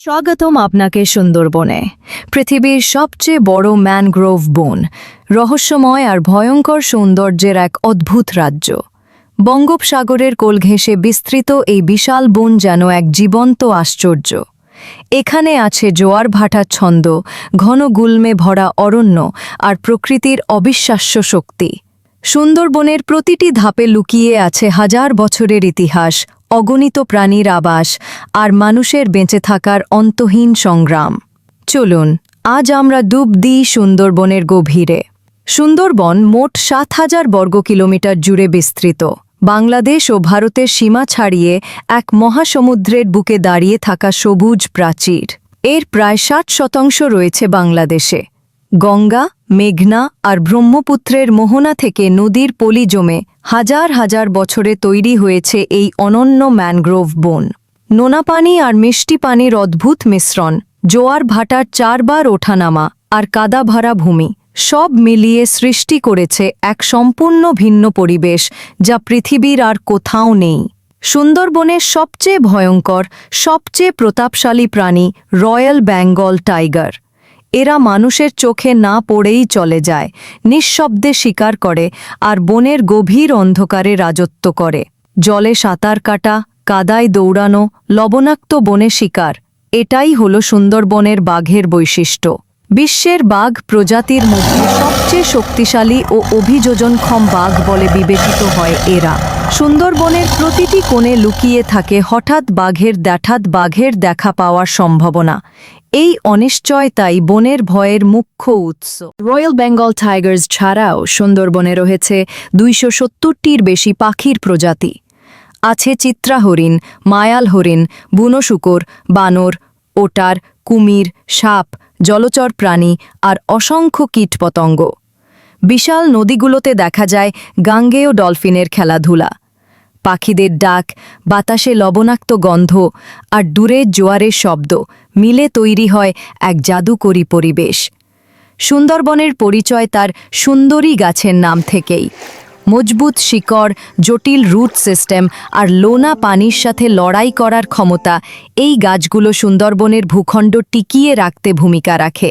স্বাগতম আপনাকে সুন্দরবনে, পৃথিবীর সবচেয়ে বড় ম্যানগ্রোভ বন, রহস্যময় আর ভয়ঙ্কর সৌন্দর্যের এক অদ্ভুত রাজ্য। বঙ্গোপসাগরের কোল ঘেঁষে বিস্তৃত এই বিশাল বন যেন এক জীবন্ত আশ্চর্য। এখানে আছে জোয়ার ভাটার ছন্দ, ঘন গুল্মে ভরা অরণ্য আর প্রকৃতির অবিশ্বাস্য শক্তি। সুন্দরবনের প্রতিটি ধাপে লুকিয়ে আছে হাজার বছরের ইতিহাস, অগণিত প্রাণীর আবাস আর মানুষের বেঁচে থাকার অন্তহীন সংগ্রাম। চলুন আজ আমরা ডুব দিই সুন্দরবনের গভীরে। সুন্দরবন মোট ৭,০০০ বর্গ কিলোমিটার জুড়ে বিস্তৃত। বাংলাদেশ ও ভারতের সীমা ছাড়িয়ে এক মহাসমুদ্রের বুকে দাঁড়িয়ে থাকা সবুজ প্রাচীর। এর প্রায় ৬০% রয়েছে বাংলাদেশে। গঙ্গা, মেঘনা আর ব্রহ্মপুত্রের মোহনা থেকে নদীর পলি জমে হাজার হাজার বছরে তৈরি হয়েছে এই অনন্য ম্যানগ্রোভ বন। নোনা পানি আর মিষ্টি পানির অদ্ভুত মিশ্রণ, জোয়ার ভাটার ৪ বার ওঠানামা আর কাদা ভরা ভূমি, সব মিলিয়ে সৃষ্টি করেছে এক সম্পূর্ণ ভিন্ন পরিবেশ যা পৃথিবীর আর কোথাও নেই। সুন্দরবনের সবচেয়ে ভয়ঙ্কর, সবচেয়ে প্রতাপশালী প্রাণী রয়্যাল বেঙ্গল টাইগার। এরা মানুষের চোখে না পড়েই চলে যায়, নিঃশব্দে শিকার করে আর বনের গভীর অন্ধকারে রাজত্ব করে। জলে সাঁতার কাটা, কাদায় দৌড়ানো, লবণাক্ত বনে শিকার, এটাই হলো সুন্দরবনের বাঘের বৈশিষ্ট্য। বিশ্বের বাঘ প্রজাতির মধ্যে সবচেয়ে শক্তিশালী ও অভিযোজনক্ষম বাঘ বলে বিবেচিত হয় এরা। সুন্দরবনের প্রতিটি কোণে লুকিয়ে থাকে হঠাৎ বাঘের দেখা পাওয়ার সম্ভাবনা। এই অনিশ্চয়তাই বনের ভয়ের মুখ্য উৎস। রয়্যাল বেঙ্গল টাইগার্স ছাড়াও সুন্দরবনে রয়েছে ২৭০টির বেশি পাখির প্রজাতি। আছে চিত্রা হরিণ, মায়াল হরিণ, বুনো শূকর, বানর, ওটার, কুমির, সাপ, জলচর প্রাণী আর অসংখ্য কীটপতঙ্গ। বিশাল নদীগুলোতে দেখা যায় গাঙ্গেয় ডলফিনের খেলাধুলা। পাখিদের ডাক, বাতাসে লবণাক্ত গন্ধ আর দূরের জোয়ারের শব্দ মিলে তৈরি হয় এক জাদুকরী পরিবেশ। সুন্দরবনের পরিচয় তার সুন্দরী গাছের নাম থেকেই। মজবুত শিকড়, জটিল রুট সিস্টেম আর লোনা পানির সাথে লড়াই করার ক্ষমতা, এই গাছগুলো সুন্দরবনের ভূখণ্ড টিকিয়ে রাখতে ভূমিকা রাখে।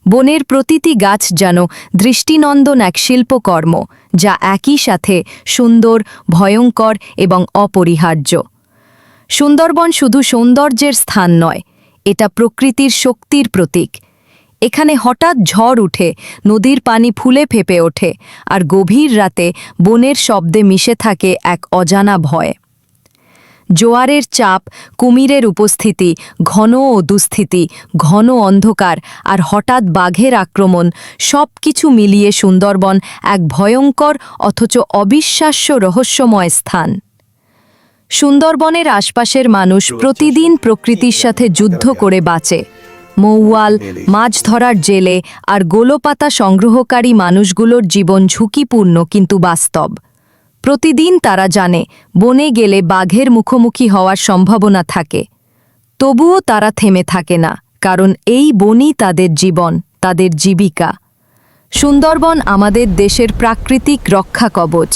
বনের প্রতিটি গাছ যেন দৃষ্টিনন্দন এক শিল্পকর্ম, যা একই সাথে সুন্দর, ভয়ঙ্কর এবং অপরিহার্য। সুন্দরবন শুধু সৌন্দর্যের স্থান নয়, এটা প্রকৃতির শক্তির প্রতীক। এখানে হঠাৎ ঝড় উঠে, নদীর পানি ফুলে ফেঁপে ওঠে আর গভীর রাতে বনের শব্দে মিশে থাকে এক অজানা ভয়। জোয়ারের চাপ, কুমিরের উপস্থিতি, ঘন ও দুস্থিতি, ঘন অন্ধকার আর হঠাৎ বাঘের আক্রমণ, সব কিছু মিলিয়ে সুন্দরবন এক ভয়ঙ্কর অথচ অবিশ্বাস্য রহস্যময় স্থান। সুন্দরবনের আশপাশের মানুষ প্রতিদিন প্রকৃতির সাথে যুদ্ধ করে বাঁচে। মৌয়াল, মাছ ধরার জেলে আর গোলপাতা সংগ্রহকারী মানুষগুলোর জীবন ঝুঁকিপূর্ণ কিন্তু বাস্তব। প্রতিদিন তারা জানে বনে গেলে বাঘের মুখোমুখি হওয়ার সম্ভাবনা থাকে। তবুও তারা থেমে থাকে না, কারণ এই বনই তাদের জীবন, তাদের জীবিকা। সুন্দরবন আমাদের দেশের প্রাকৃতিক রক্ষা কবচ।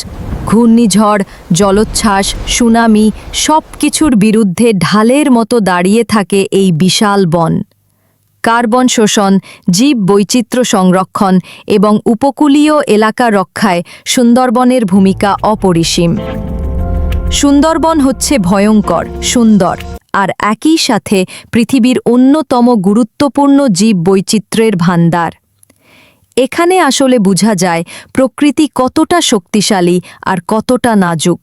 ঘূর্ণিঝড়, জলোচ্ছ্বাস, সুনামি সব কিছুর বিরুদ্ধে ঢালের মতো দাঁড়িয়ে থাকে এই বিশাল বন। কার্বন শোষণ, জীব বৈচিত্র্য সংরক্ষণ এবং উপকূলীয় এলাকা রক্ষায় সুন্দরবনের ভূমিকা অপরিসীম। সুন্দরবন হচ্ছে ভয়ঙ্কর, সুন্দর আর একই সাথে পৃথিবীর অন্যতম গুরুত্বপূর্ণ জীব বৈচিত্র্যের ভাণ্ডার। এখানে আসলে বোঝা যায় প্রকৃতি কতটা শক্তিশালী আর কতটা নাজুক।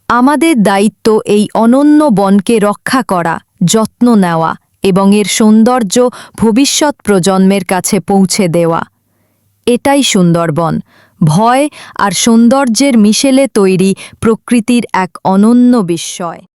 আমাদের দায়িত্ব এই অনন্য বনকে রক্ষা করা, যত্ন নেওয়া এবং এর সৌন্দর্য ভবিষ্যৎ প্রজন্মের কাছে পৌঁছে দেওয়া। এটাই সুন্দরবন, ভয় আর সৌন্দর্যের মিশেলে তৈরি প্রকৃতির এক অনন্য বিস্ময়।